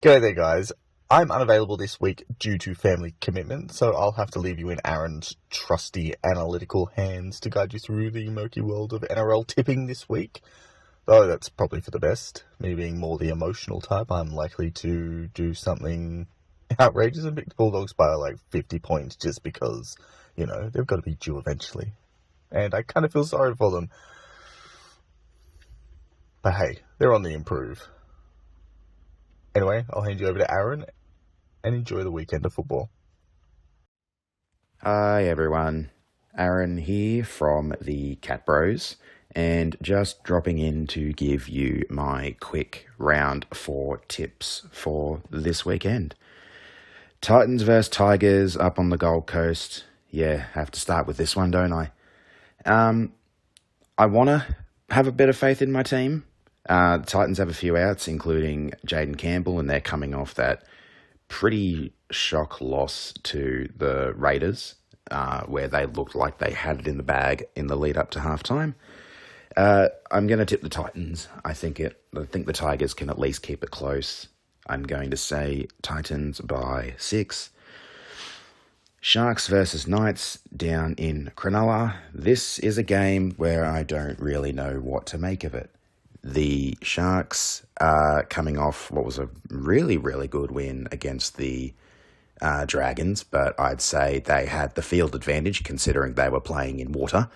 Go there, guys. I'm unavailable this week due to family commitment, so I'll have to leave you in Aaron's trusty analytical hands to guide you through the murky world of NRL tipping this week. Though that's probably for the best. Me being more the emotional type, I'm likely to do something outrageous and pick the Bulldogs by like 50 points just because, they've got to be due eventually. And I kind of feel sorry for them. But hey, they're on the improve. Anyway, I'll hand you over to Aaron and enjoy the weekend of football. Hi everyone, Aaron here from the Catbros, and just dropping in to give you my quick round 4 tips for this weekend. Titans vs Tigers up on the Gold Coast. Yeah, have to start with this one, don't I? I want to have a bit of faith in my team. The Titans have a few outs, including Jaden Campbell, and they're coming off that pretty shock loss to the Raiders, where they looked like they had it in the bag in the lead up to halftime. I'm going to tip the Titans. I think the Tigers can at least keep it close. I'm going to say Titans by 6. Sharks versus Knights down in Cronulla. This is a game where I don't really know what to make of it. The Sharks are coming off what was a really, really good win against the Dragons, but I'd say they had the field advantage considering they were playing in water.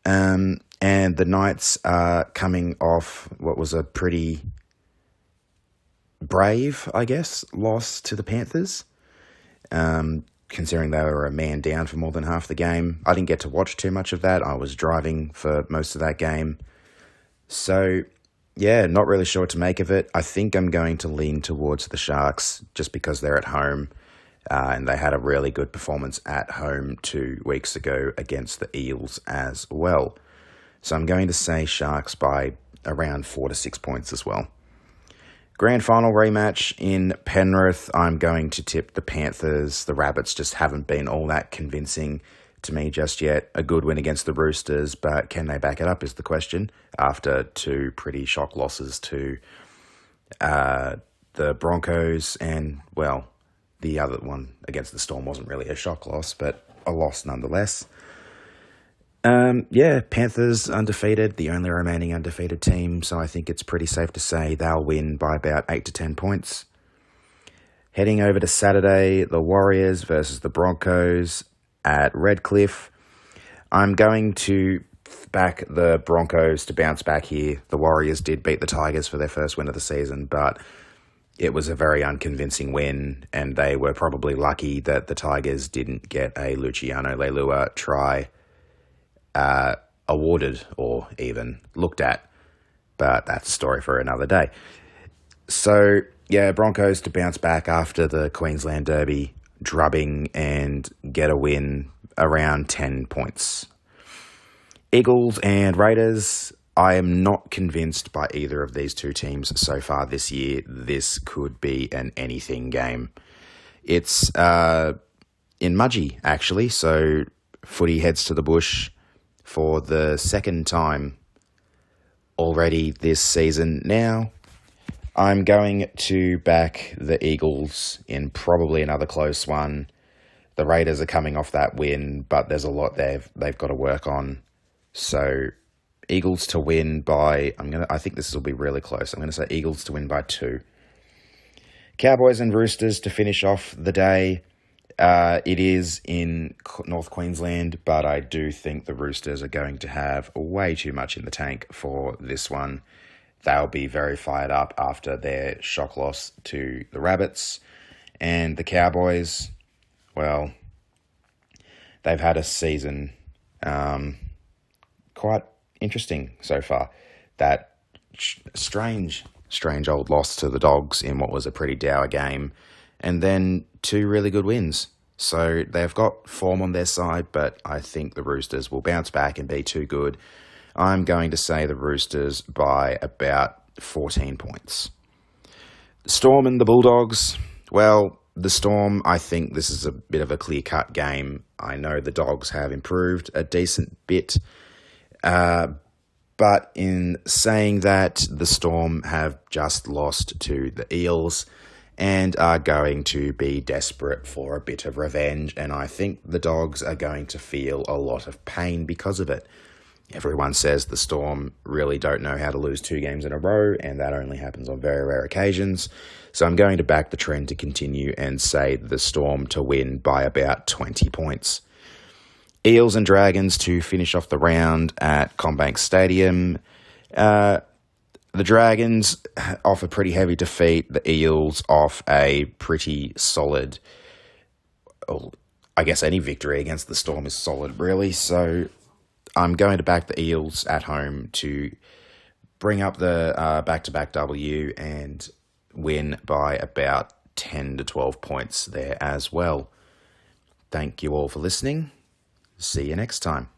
And the Knights are coming off what was a pretty brave, I guess, loss to the Panthers, considering they were a man down for more than half the game. I didn't get to watch too much of that. I was driving for most of that game. So, yeah, not really sure what to make of it. I think I'm going to lean towards the Sharks just because they're at home, and they had a really good performance at home 2 weeks ago against the Eels as well. So I'm going to say Sharks by around 4 to 6 points as well. Grand final rematch in Penrith, I'm going to tip the Panthers. The Rabbits just haven't been all that convincing to me just yet. A good win against the Roosters, but can they back it up is the question after 2 pretty shock losses to the Broncos, and, well, the other one against the Storm wasn't really a shock loss, but a loss nonetheless. Panthers undefeated, the only remaining undefeated team, so I think it's pretty safe to say they'll win by about 8 to 10 points. Heading over to Saturday, the Warriors versus the Broncos at Redcliffe. I'm going to back the Broncos to bounce back here. The Warriors did beat the Tigers for their first win of the season, but it was a very unconvincing win, and they were probably lucky that the Tigers didn't get a Luciano Leilua try awarded or even looked at, but that's a story for another day. So, yeah, Broncos to bounce back after the Queensland Derby drubbing and get a win around 10 points. Eagles and Raiders, I am not convinced by either of these two teams so far this year. This could be an anything game. It's in Mudgee, actually, so footy heads to the bush for the second time already this season now. I'm going to back the Eagles in probably another close one. The Raiders are coming off that win, but there's a lot they've got to work on. So Eagles to win by, I think this will be really close. I'm going to say Eagles to win by 2. Cowboys and Roosters to finish off the day. It is in North Queensland, but I do think the Roosters are going to have way too much in the tank for this one. They'll be very fired up after their shock loss to the Rabbits. And the Cowboys, well, they've had a season quite interesting so far. That strange old loss to the Dogs in what was a pretty dour game, and then 2 really good wins. So they've got form on their side, but I think the Roosters will bounce back and be too good. I'm going to say the Roosters by about 14 points. The Storm and the Bulldogs, well, the Storm, I think this is a bit of a clear-cut game. I know the Dogs have improved a decent bit, but in saying that, the Storm have just lost to the Eels. and are going to be desperate for a bit of revenge, and I think the Dogs are going to feel a lot of pain because of it. Everyone says the Storm really don't know how to lose 2 games in a row, and that only happens on very rare occasions. So I'm going to back the trend to continue and say the Storm to win by about 20 points. Eels and Dragons to finish off the round at CommBank Stadium. The Dragons off a pretty heavy defeat. The Eels off a pretty solid... I guess any victory against the Storm is solid, really. So I'm going to back the Eels at home to bring up the back-to-back W and win by about 10 to 12 points there as well. Thank you all for listening. See you next time.